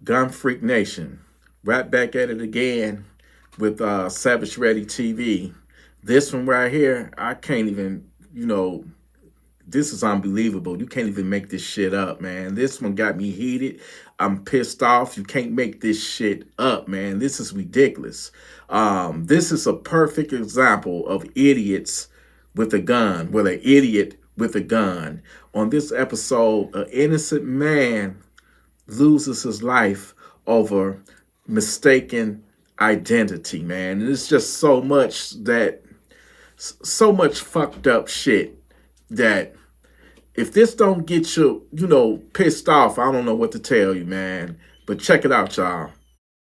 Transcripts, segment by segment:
Gun Freak Nation, right back at it again with Savage Ready TV. This one right here, I can't even, this is unbelievable. You can't even make this shit up, man. This one got me heated. I'm pissed off. You can't make this shit up, man. This is ridiculous. This is a perfect example of idiots with a gun. Well, an idiot with a gun. On this episode, an innocent man loses his life over mistaken identity, man. And it's just so much fucked up shit that if this don't get you, pissed off, I don't know what to tell you, man. But check it out, y'all.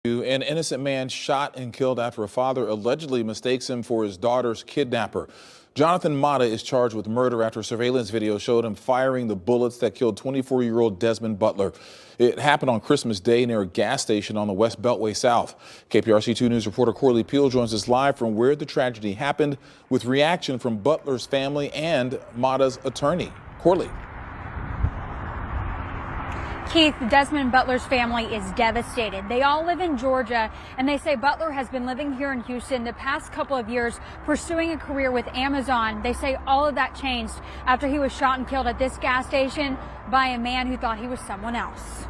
An innocent man shot and killed after a father allegedly mistakes him for his daughter's kidnapper. Jonathan Mata is charged with murder after surveillance video showed him firing the bullets that killed 24-year-old Desmond Butler. It happened on Christmas Day near a gas station on the West Beltway South. KPRC 2 News reporter Corley Peel joins us live from where the tragedy happened with reaction from Butler's family and Mata's attorney. Corley. Keith, Desmond Butler's family is devastated. They all live in Georgia, and they say Butler has been living here in Houston the past couple of years, pursuing a career with Amazon. They say all of that changed after he was shot and killed at this gas station by a man who thought he was someone else.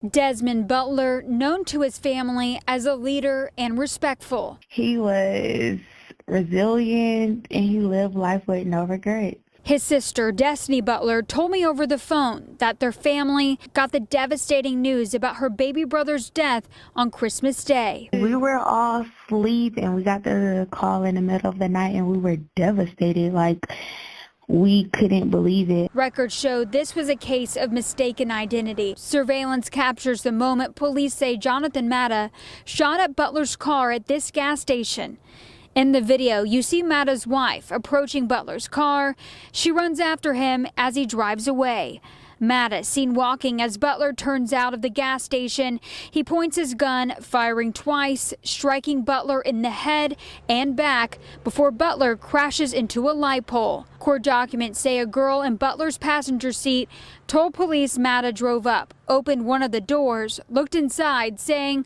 Desmond Butler, known to his family as a leader and respectful. He was resilient, and he lived life with no regrets. His sister, Destiny Butler, told me over the phone that their family got the devastating news about her baby brother's death on Christmas Day. We were all asleep, and we got the call in the middle of the night, and we were devastated. Like, we couldn't believe it. Records showed this was a case of mistaken identity. Surveillance captures the moment police say Jonathan Mata shot at Butler's car at this gas station. In the video, you see Mata's wife approaching Butler's car. She runs after him as he drives away. Mata seen walking as Butler turns out of the gas station. He points his gun, firing twice, striking Butler in the head and back before Butler crashes into a light pole. Court documents say a girl in Butler's passenger seat told police Mata drove up, opened one of the doors, looked inside, saying,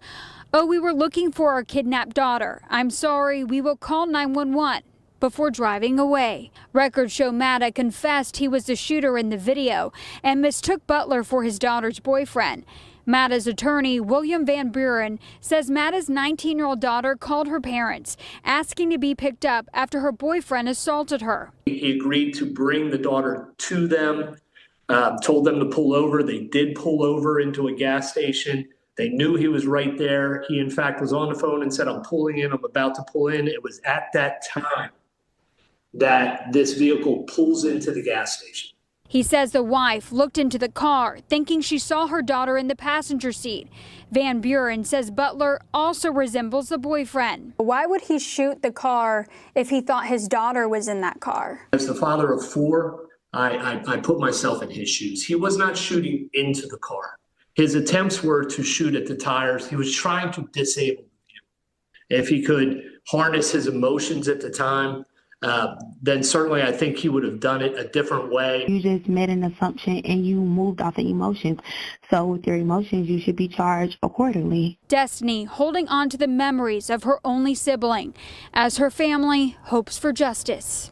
"Oh, we were looking for our kidnapped daughter. I'm sorry, we will call 911," before driving away. Records show Mata confessed he was the shooter in the video and mistook Butler for his daughter's boyfriend. Mata's attorney, William Van Buren, says Mata's 19-year-old daughter called her parents, asking to be picked up after her boyfriend assaulted her. He agreed to bring the daughter to them, told them to pull over. They did pull over into a gas station. They knew he was right there. He, in fact, was on the phone and said, "I'm pulling in, I'm about to pull in." It was at that time that this vehicle pulls into the gas station. He says the wife looked into the car, thinking she saw her daughter in the passenger seat. Van Buren says Butler also resembles the boyfriend. Why would he shoot the car if he thought his daughter was in that car? As the father of four, I put myself in his shoes. He was not shooting into the car. His attempts were to shoot at the tires. He was trying to disable the vehicle. If he could harness his emotions at the time, then certainly I think he would have done it a different way. You just made an assumption and you moved off the emotions. So with your emotions, you should be charged accordingly. Destiny holding on to the memories of her only sibling as her family hopes for justice.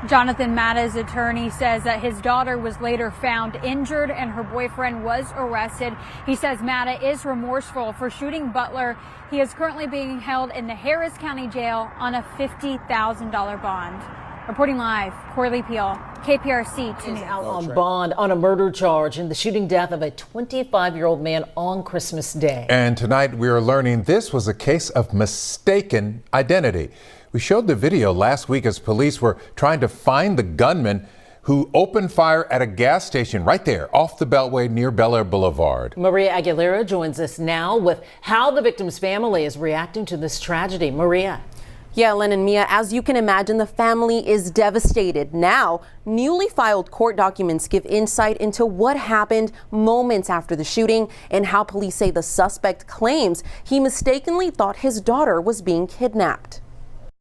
Jonathan Mata's attorney says that his daughter was later found injured and her boyfriend was arrested. He says Mata is remorseful for shooting Butler. He is currently being held in the Harris County Jail on a $50,000 bond. Reporting live, Corley Peel, KPRC 2 News. Out on bond on a murder charge in the shooting death of a 25-year-old man on Christmas Day. And tonight we are learning this was a case of mistaken identity. We showed the video last week as police were trying to find the gunman who opened fire at a gas station right there off the Beltway near Bel Air Boulevard. Maria Aguilera joins us now with how the victim's family is reacting to this tragedy. Maria. Yeah, Len and Mia, as you can imagine, the family is devastated. Now, newly filed court documents give insight into what happened moments after the shooting and how police say the suspect claims he mistakenly thought his daughter was being kidnapped.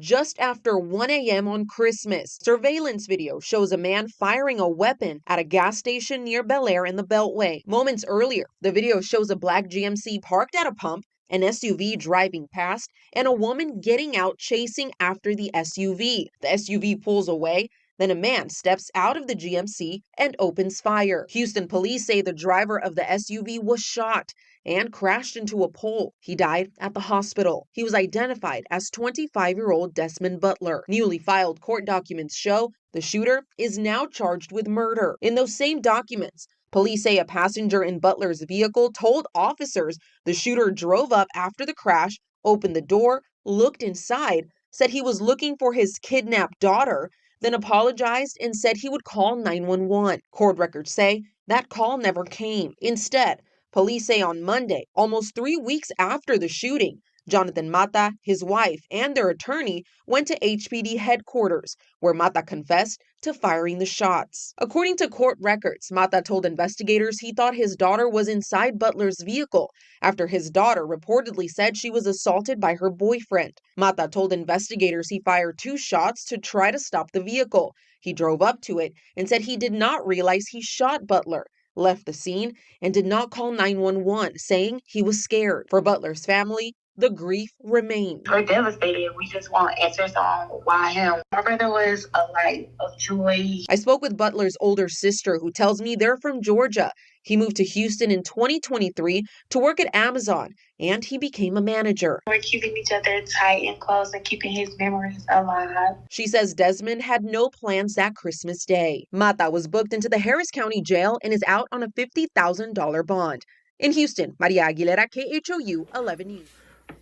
just after 1 a.m. on Christmas. Surveillance video shows a man firing a weapon at a gas station near Bel Air in the Beltway. Moments earlier, the video shows a black GMC parked at a pump, an SUV driving past, and a woman getting out chasing after the SUV. The SUV pulls away. Then a man steps out of the GMC and opens fire. Houston police say the driver of the SUV was shot and crashed into a pole. He died at the hospital. He was identified as 25-year-old Desmond Butler. Newly filed court documents show the shooter is now charged with murder. In those same documents, police say a passenger in Butler's vehicle told officers the shooter drove up after the crash, opened the door, looked inside, said he was looking for his kidnapped daughter, then apologized and said he would call 911. Court records say that call never came. Instead, police say on Monday, almost 3 weeks after the shooting, Jonathan Mata, his wife, and their attorney went to HPD headquarters, where Mata confessed to firing the shots. According to court records, Mata told investigators he thought his daughter was inside Butler's vehicle after his daughter reportedly said she was assaulted by her boyfriend. Mata told investigators he fired 2 shots to try to stop the vehicle. He drove up to it and said he did not realize he shot Butler, left the scene, and did not call 911, saying he was scared. For Butler's family, the grief remains. We're devastated. We just want answers on why him. My brother was a light of joy. I spoke with Butler's older sister, who tells me they're from Georgia. He moved to Houston in 2023 to work at Amazon, and he became a manager. We're keeping each other tight and close and keeping his memories alive. She says Desmond had no plans that Christmas Day. Mata was booked into the Harris County Jail and is out on a $50,000 bond. In Houston, Maria Aguilera, KHOU 11 News.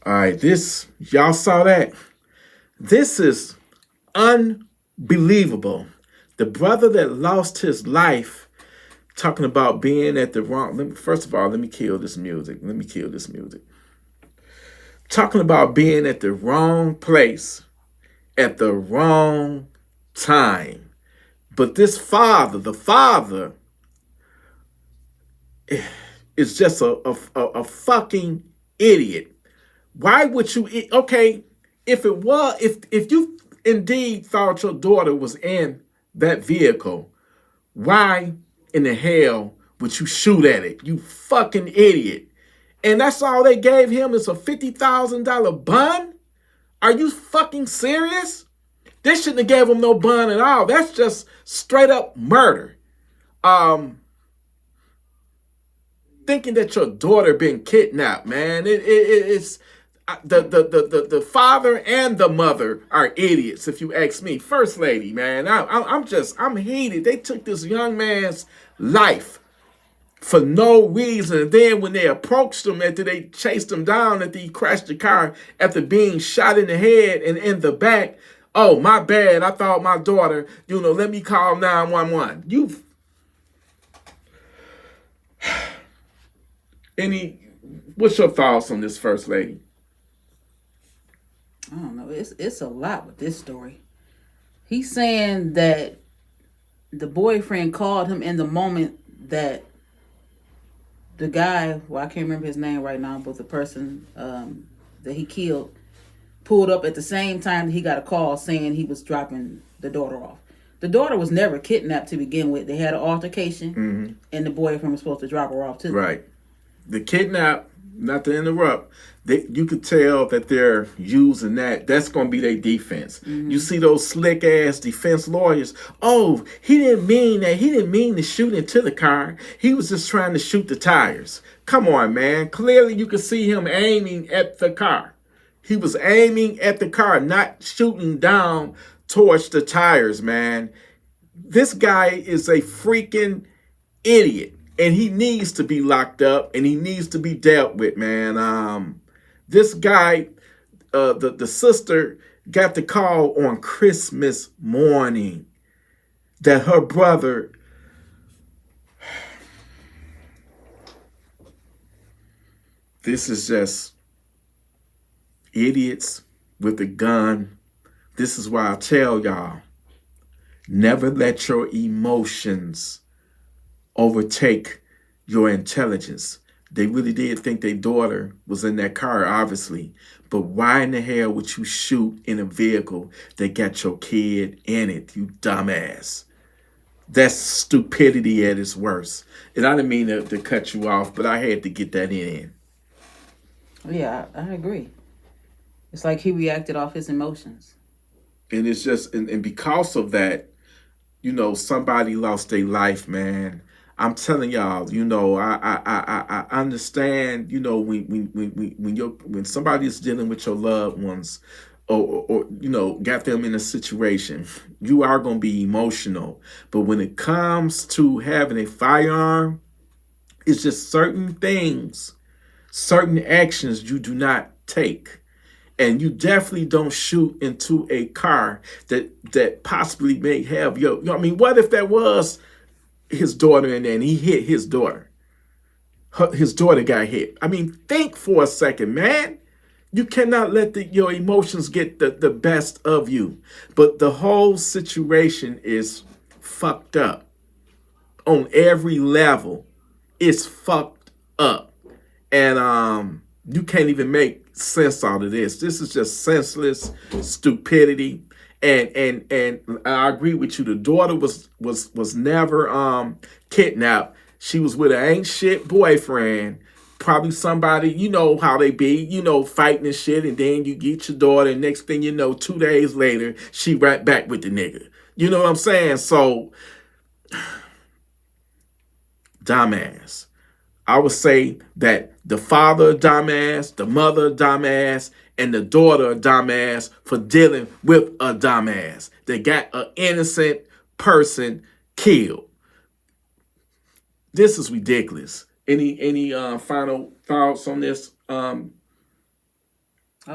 All right, y'all saw that? This is unbelievable. The brother that lost his life talking about being at the wrong... First of all, let me kill this music. Talking about being at the wrong place at the wrong time. But this father, the father, is just a fucking idiot. Why would you... Okay, if you indeed thought your daughter was in that vehicle, why in the hell would you shoot at it? You fucking idiot. And that's all they gave him is a $50,000 bond? Are you fucking serious? They shouldn't have gave him no bond at all. That's just straight up murder. Thinking that your daughter been kidnapped, man. It's the father and the mother are idiots, if you ask me. First lady, man, I'm heated. They took this young man's life for no reason. And then when they approached him after they chased him down, after he crashed the car, after being shot in the head and in the back, oh, my bad, I thought my daughter, let me call 911. What's your thoughts on this, First Lady? I don't know. It's a lot with this story. He's saying that the boyfriend called him in the moment that the guy, well, I can't remember his name right now, but the person that he killed pulled up at the same time that he got a call saying he was dropping the daughter off. The daughter was never kidnapped to begin with. They had an altercation, and the boyfriend was supposed to drop her off too. Right. The kidnap, not to interrupt, you could tell that they're using that. That's going to be their defense. You see those slick ass defense lawyers. Oh, he didn't mean that. He didn't mean to shoot into the car. He was just trying to shoot the tires. Come on, man. Clearly you could see him aiming at the car. He was aiming at the car, not shooting down towards the tires, man. This guy is a freaking idiot. And he needs to be locked up, and he needs to be dealt with, man. This guy, the sister got the call on Christmas morning that her brother... This is just idiots with a gun. This is why I tell y'all, never let your emotions overtake your intelligence. They really did think their daughter was in that car, obviously. But why in the hell would you shoot in a vehicle that got your kid in it, you dumbass? That's stupidity at its worst. And I didn't mean to cut you off, but I had to get that in. Yeah, I agree. It's like he reacted off his emotions. And it's just, and because of that, you know, somebody lost their life, man. I'm telling y'all, you know, I understand, you know, when somebody is dealing with your loved ones, or you know, got them in a situation, you are gonna be emotional. But when it comes to having a firearm, it's just certain things, certain actions you do not take. And you definitely don't shoot into a car that possibly may have I mean, what if that was his daughter in there and he hit his daughter? His daughter got hit. I mean, think for a second, man. You cannot let your emotions get the best of you. But the whole situation is fucked up on every level. It's fucked up. And you can't even make sense out of this. This is just senseless stupidity. And I agree with you. The daughter was never kidnapped. She was with an ain't shit boyfriend. Probably somebody, you know how they be, you know, fighting and shit, and then you get your daughter, and next thing you know, 2 days later, she right back with the nigga. You know what I'm saying? So, dumbass. I would say that the father a dumbass, the mother a dumbass, and the daughter a dumbass for dealing with a dumbass. They got an innocent person killed. This is ridiculous. Any final thoughts on this? I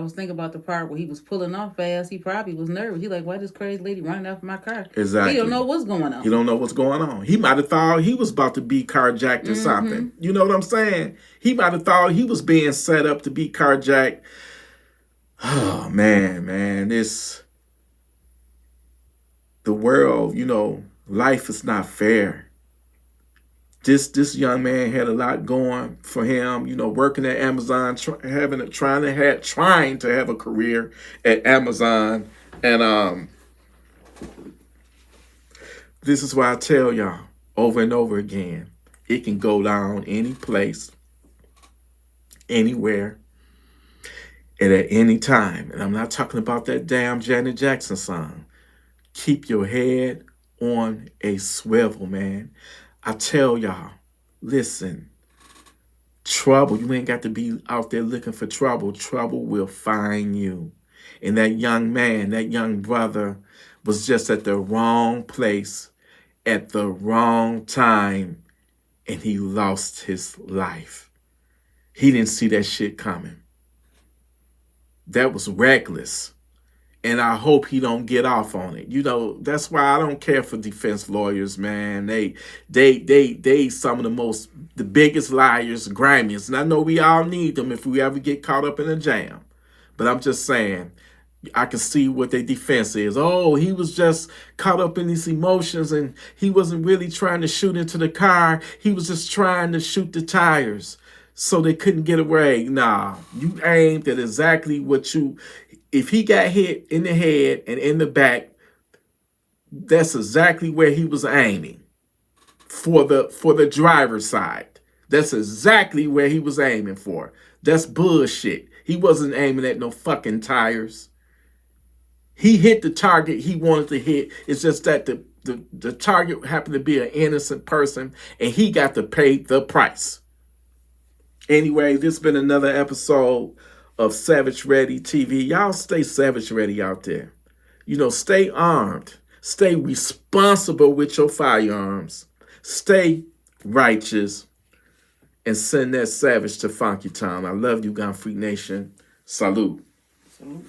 was thinking about the part where he was pulling off fast. He probably was nervous. He like, why this crazy lady running after my car? Exactly. He don't know what's going on. He don't know what's going on. He might have thought he was about to be carjacked or something. You know what I'm saying? He might have thought he was being set up to be carjacked. Oh, man, the world, you know, life is not fair. This young man had a lot going for him, you know, working at Amazon, trying to have a career at Amazon. And this is why I tell y'all over and over again, it can go down any place, anywhere, and at any time. And I'm not talking about that damn Janet Jackson song. Keep your head on a swivel, man. I tell y'all, listen, trouble, you ain't got to be out there looking for trouble. Trouble will find you. And that young man, that young brother was just at the wrong place at the wrong time, and he lost his life. He didn't see that shit coming. That was reckless. And I hope he don't get off on it. You know, that's why I don't care for defense lawyers, man. They some of the biggest liars, grimiest. And I know we all need them if we ever get caught up in a jam. But I'm just saying, I can see what their defense is. Oh, he was just caught up in these emotions and he wasn't really trying to shoot into the car. He was just trying to shoot the tires so they couldn't get away. Nah, you aimed at exactly what you... If he got hit in the head and in the back, that's exactly where he was aiming for the driver's side. That's exactly where he was aiming for. That's bullshit. He wasn't aiming at no fucking tires. He hit the target he wanted to hit. It's just that the target happened to be an innocent person and he got to pay the price. Anyway, this has been another episode of Savage Ready TV. Y'all stay Savage Ready out there. You know, stay armed. Stay responsible with your firearms. Stay righteous. And send that savage to Funky Town. I love you, Gun Freak Nation. Salute. Salute.